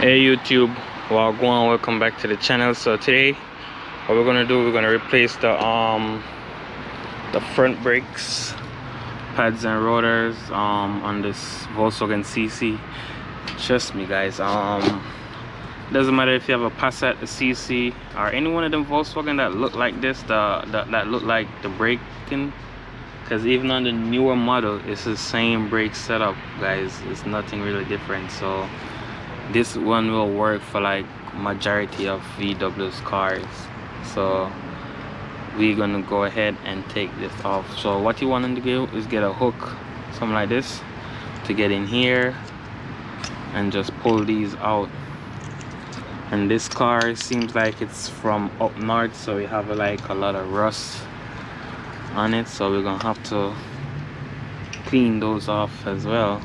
Hey YouTube, welcome back to the channel. So today what we're gonna do, we're gonna replace the front brakes pads and rotors on this Volkswagen CC. Trust me guys, doesn't matter if you have a Passat, a CC, or any one of them Volkswagen that look like this, that look like the braking, because even on the newer model it's the same brake setup guys. It's nothing really different. So this one will work for like majority of VW's cars. So we're gonna go ahead and take this off. So what you want to do is get a hook, something like this, to get in here and just pull these out. And this car seems like it's from up north, so we have like a lot of rust on it, so we're gonna have to clean those off as well.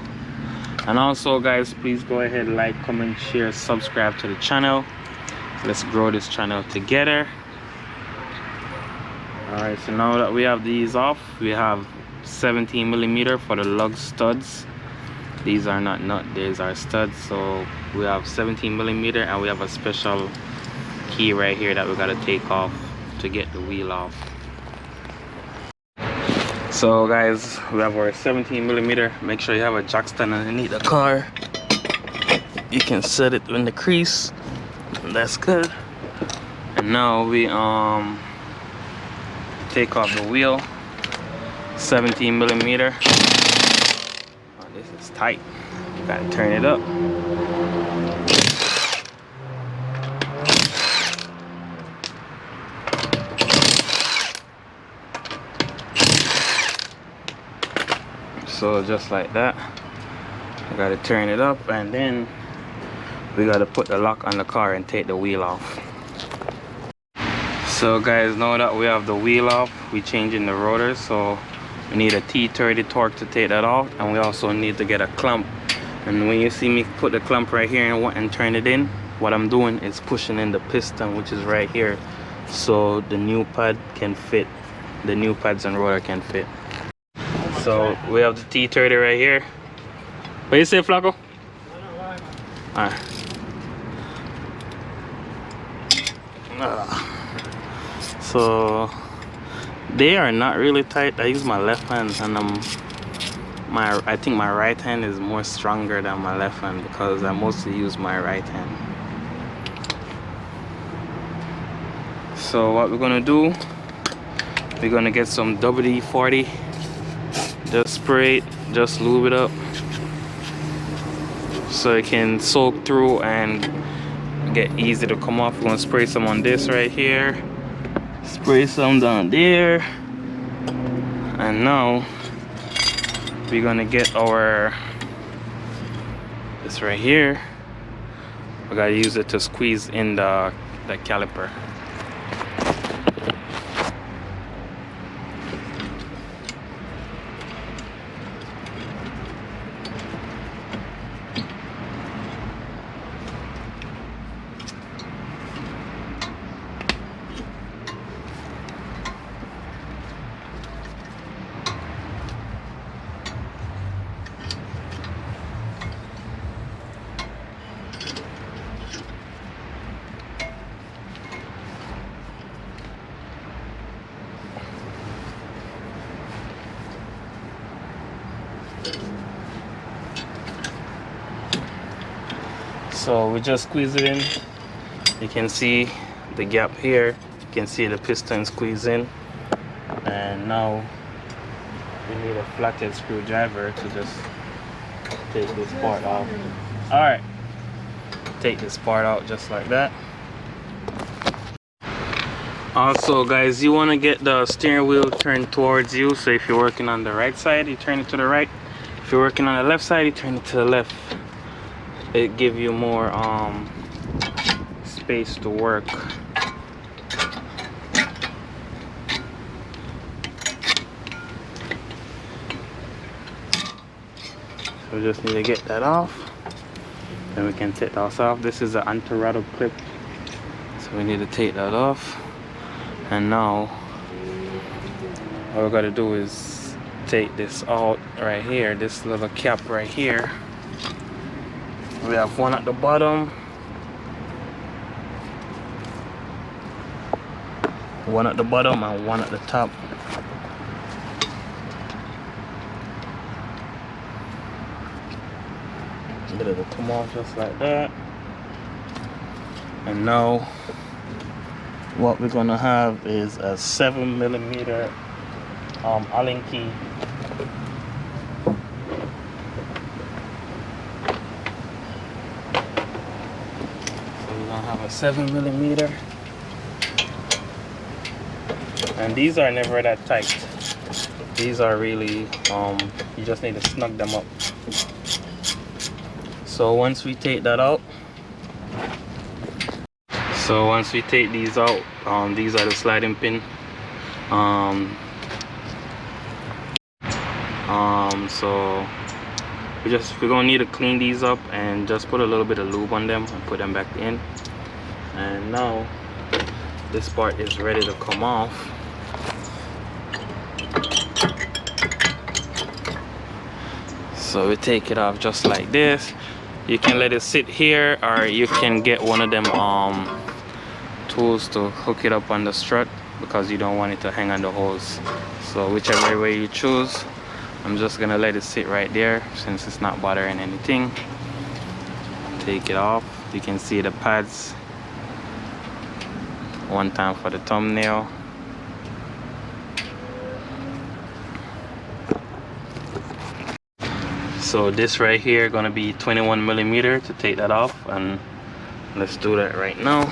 And also guys, please go ahead, like, comment, share, subscribe to the channel. Let's grow this channel together. Alright, so now that we have these off, we have 17mm for the lug studs. These are not nut, these are studs. So we have 17mm, and we have a special key right here that we gotta take off to get the wheel off. So guys, we have our 17mm. Make sure you have a jack stand underneath the car. You can set it in the crease. That's good. And now we take off the wheel. 17mm. Oh, this is tight. You gotta turn it up. So just like that, we gotta turn it up, and then we gotta put the lock on the car and take the wheel off. So guys, now that we have the wheel off, we changing the rotors. So we need a T30 torque to take that off, and we also need to get a clamp. And when you see me put the clamp right here and turn it in, what I'm doing is pushing in the piston, which is right here, so the new pad can fit, the new pads and rotor can fit. So we have the T30 right here. What do you say, Flaco? Alright. So they are not really tight. I use my left hand, and I think my right hand is more stronger than my left hand because I mostly use my right hand. So what we're gonna do, we're gonna get some WD-40. Just spray it, just lube it up so it can soak through and get easy to come off. We're gonna spray some on this right here, spray some down there, and now we're gonna get our, this right here, we gotta use it to squeeze in the caliper. So we just squeeze it in. You can see the gap here. You can see the piston squeeze in. And now we need a flathead screwdriver to just take this part off. Alright, take this part out just like that. Also guys, you want to get the steering wheel turned towards you. So if you're working on the right side, you turn it to the right. If you're working on the left side, you turn it to the left. It give you more space to work. So we just need to get that off, then we can take that off. This is an anti-rattle clip, so we need to take that off. And now what we're gonna do is take this out right here, this little cap right here. We have one at the bottom one at the bottom and one at the top. It'll come off just like that. And now what we're gonna have is a 7mm Allen key. So we're gonna have a 7mm, and these are never that tight. These are really you just need to snug them up. So once we take that out, these out, these are the sliding pin. So we're gonna need to clean these up and just put a little bit of lube on them and put them back in. And now this part is ready to come off. So we take it off just like this. You can let it sit here, or you can get one of them tools to hook it up on the strut, because you don't want it to hang on the hose. So whichever way you choose, I'm just gonna let it sit right there since it's not bothering anything. Take it off. You can see the pads. One time for the thumbnail. So this right here gonna be 21mm to take that off, and let's do that right now.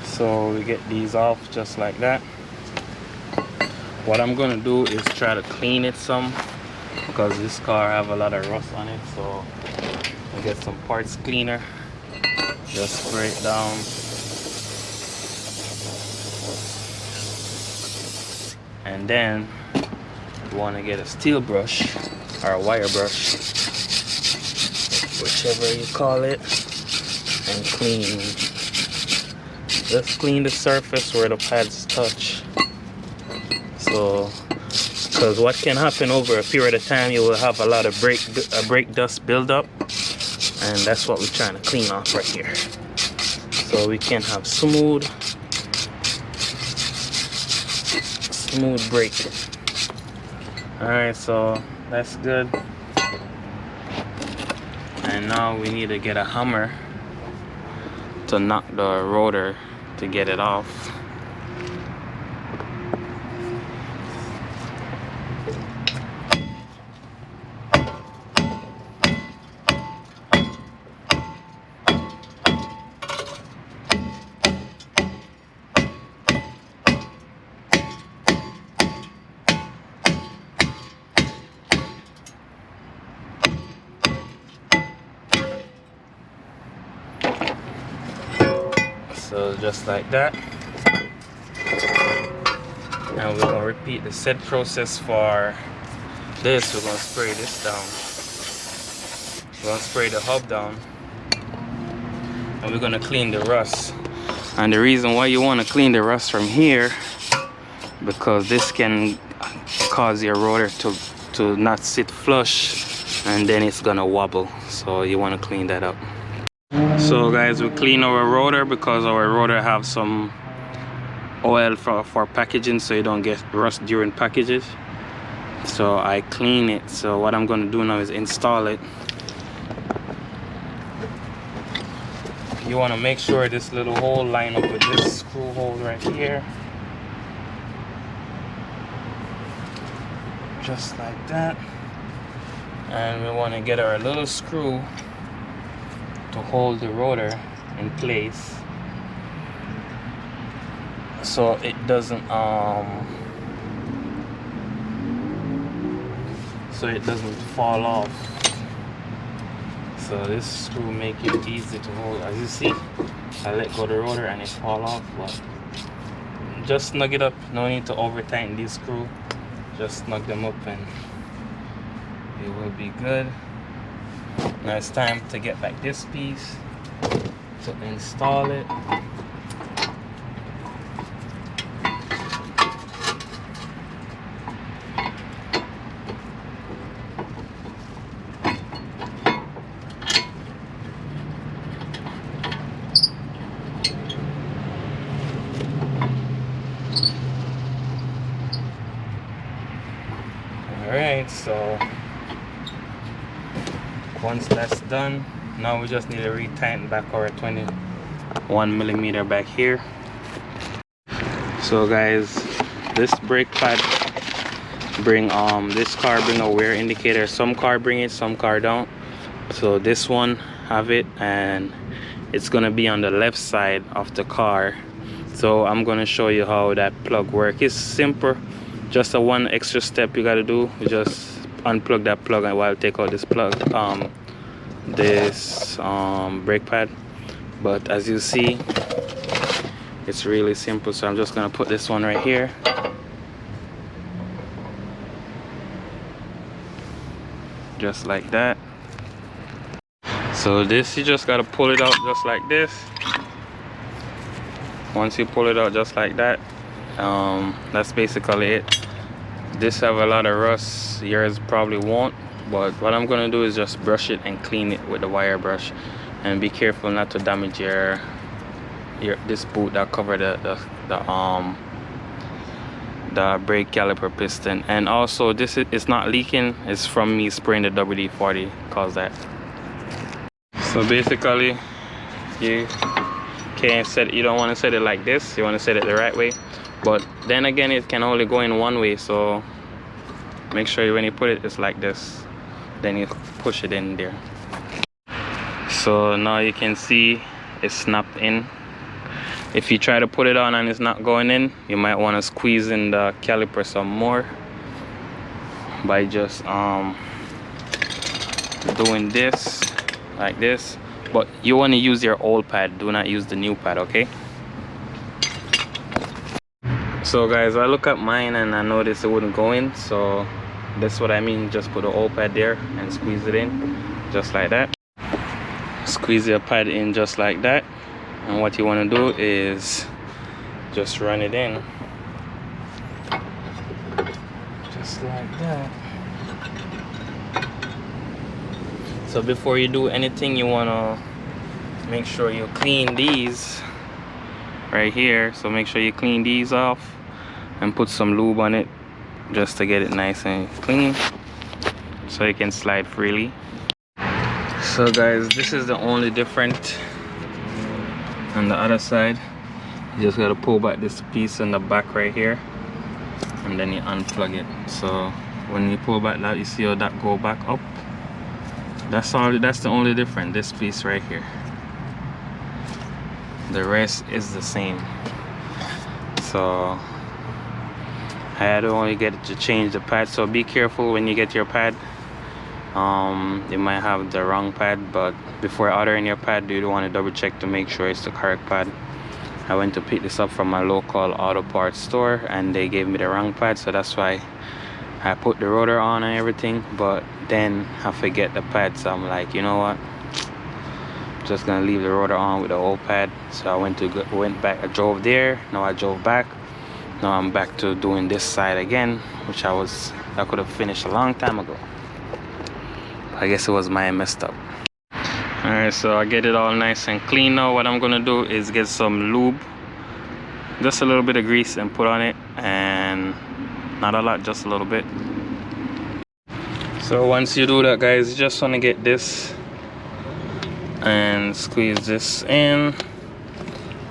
So we get these off just like that. What I'm gonna do is try to clean it some, because this car have a lot of rust on it. So I'll get some parts cleaner, just spray it down. And then you want to get a steel brush or a wire brush, whichever you call it, and clean. Just clean the surface where the pads touch. So, because what can happen over a period of time, you will have a lot of brake dust buildup, and that's what we're trying to clean off right here. So we can have smooth brake. All right, so that's good. And now we need to get a hammer to knock the rotor to get it off. So just like that. Now we're gonna repeat the said process for this. We're gonna spray this down. We're gonna spray the hub down, and we're gonna clean the rust. And the reason why you want to clean the rust from here, because this can cause your rotor to not sit flush, and then it's gonna wobble. So you want to clean that up. So guys, we clean our rotor because our rotor have some oil for packaging, so you don't get rust during packages. So I clean it. So what I'm going to do now is install it. You want to make sure this little hole line up with this screw hole right here, just like that. And we want to get our little screw to hold the rotor in place, so it doesn't fall off. So this screw make it easy to hold. As you see, I let go of the rotor and it fall off, but just snug it up. No need to over tighten these screws. Just snug them up and it will be good. Now it's time to get back this piece. to install it. Alright, so once that's done, now we just need to retighten back our 21mm back here. So guys, this brake pad bring this car bring a wear indicator. Some car bring it, some car don't. So this one have it, and it's gonna be on the left side of the car. So I'm gonna show you how that plug works. It's simple, just a one extra step you gotta do. You just unplug that plug and while take out this plug, brake pad. But as you see, it's really simple. So I'm just gonna put this one right here. Just like that. So this, you just gotta pull it out just like this. Once you pull it out just like that, that's basically it. This have a lot of rust, yours probably won't, but what I'm gonna do is just brush it and clean it with the wire brush, and be careful not to damage this boot that cover the brake caliper piston. And also this is not leaking, it's from me spraying the WD-40 caused that. So basically you can't set it, you don't want to set it like this, you want to set it the right way. But then again, it can only go in one way, so make sure when you put it, it's like this. Then you push it in there. So now you can see it's snapped in. If you try to put it on and it's not going in, you might want to squeeze in the caliper some more by just doing this like this. But you want to use your old pad, do not use the new pad, okay? So guys, I look at mine and I noticed it wouldn't go in, so that's what I mean. Just put the old pad there and squeeze it in just like that. Squeeze your pad in just like that, and what you want to do is just run it in just like that. So before you do anything, you want to make sure you clean these right here. So make sure you clean these off and put some lube on it just to get it nice and clean so it can slide freely. So guys, this is the only different on the other side. You just gotta pull back this piece in the back right here, and then you unplug it. So when you pull back that, you see how that go back up. That's the only difference, this piece right here. The rest is the same. So I had to only get to change the pad, so be careful when you get your pad. You might have the wrong pad, but before ordering your pad, you want to double check to make sure it's the correct pad. I went to pick this up from my local auto parts store and they gave me the wrong pad, so that's why I put the rotor on and everything, but then I forget the pad. So I'm like, you know what, just gonna leave the rotor on with the old pad. So I went back, I drove there, now I drove back, now I'm back to doing this side again, which I could have finished a long time ago. I guess it was my messed up. Alright, so I get it all nice and clean now. What I'm gonna do is get some lube, just a little bit of grease, and put on it, and not a lot, just a little bit. So once you do that, guys, you just want to get this and squeeze this in.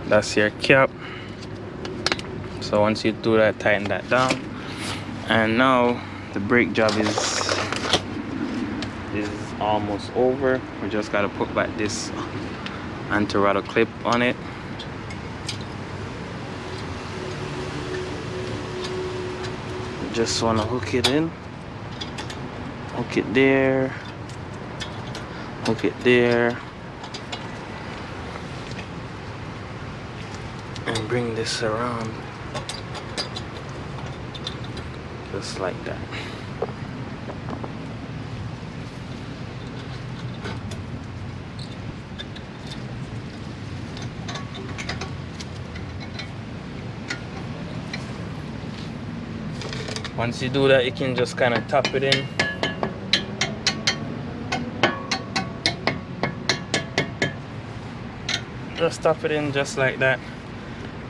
That's your cap. So once you do that, tighten that down, and now the brake job is almost over. We just got to put back this anti-rattle clip on it. Just want to hook it in, hook it there, hook it there, and bring this around just like that. Once you do that, you can just kind of tap it in. Just tap it in just like that,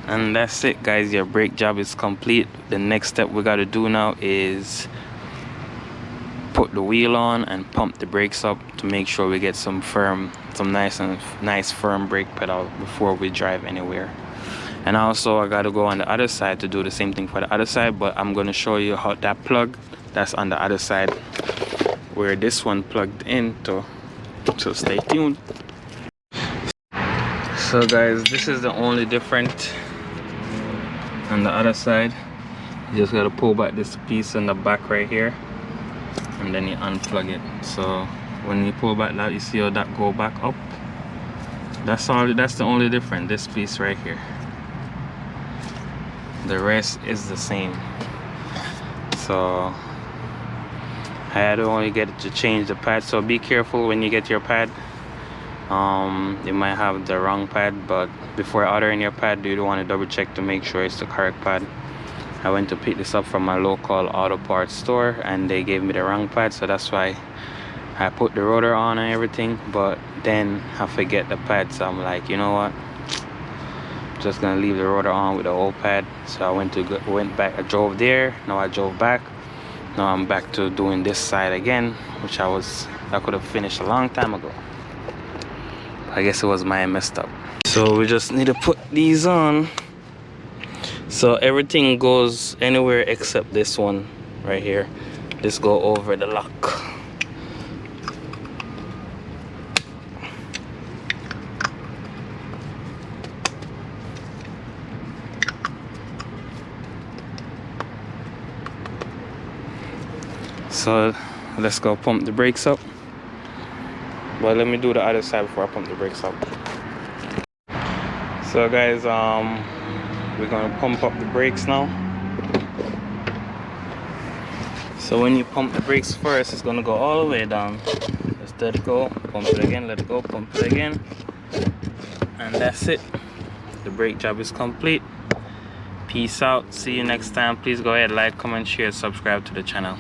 and that's it, guys. Your brake job is complete. The next step we got to do now is put the wheel on and pump the brakes up to make sure we get some nice firm brake pedal before we drive anywhere. And also I got to go on the other side to do the same thing for the other side, but I'm going to show you how that plug that's on the other side where this one plugged in to, so stay tuned. So guys, this is the only different on the other side. You just got to pull back this piece in the back right here, and then you unplug it. So when you pull back that, you see how that go back up. That's the only difference, this piece right here. The rest is the same. So I had to only get to change the pad, so be careful when you get your pad. You might have the wrong pad, but before ordering your pad, you don't want to double check to make sure it's the correct pad. I went to pick this up from my local auto parts store and they gave me the wrong pad, so that's why I put the rotor on and everything, but then I forget the pad. So I'm like, you know what, just gonna leave the rotor on with the old pad. So I went back, I drove there, now I drove back, now I'm back to doing this side again, which I could have finished a long time ago. I guess it was my messed up. So we just need to put these on. So everything goes anywhere except this one right here. This go over the lock. So let's go pump the brakes up. But let me do the other side before I pump the brakes up. So guys, we're gonna pump up the brakes now. So when you pump the brakes first, it's gonna go all the way down. Just let it go, pump it again, let it go, pump it again. And that's it. The brake job is complete. Peace out. See you next time. Please go ahead, like, comment, share, subscribe to the channel.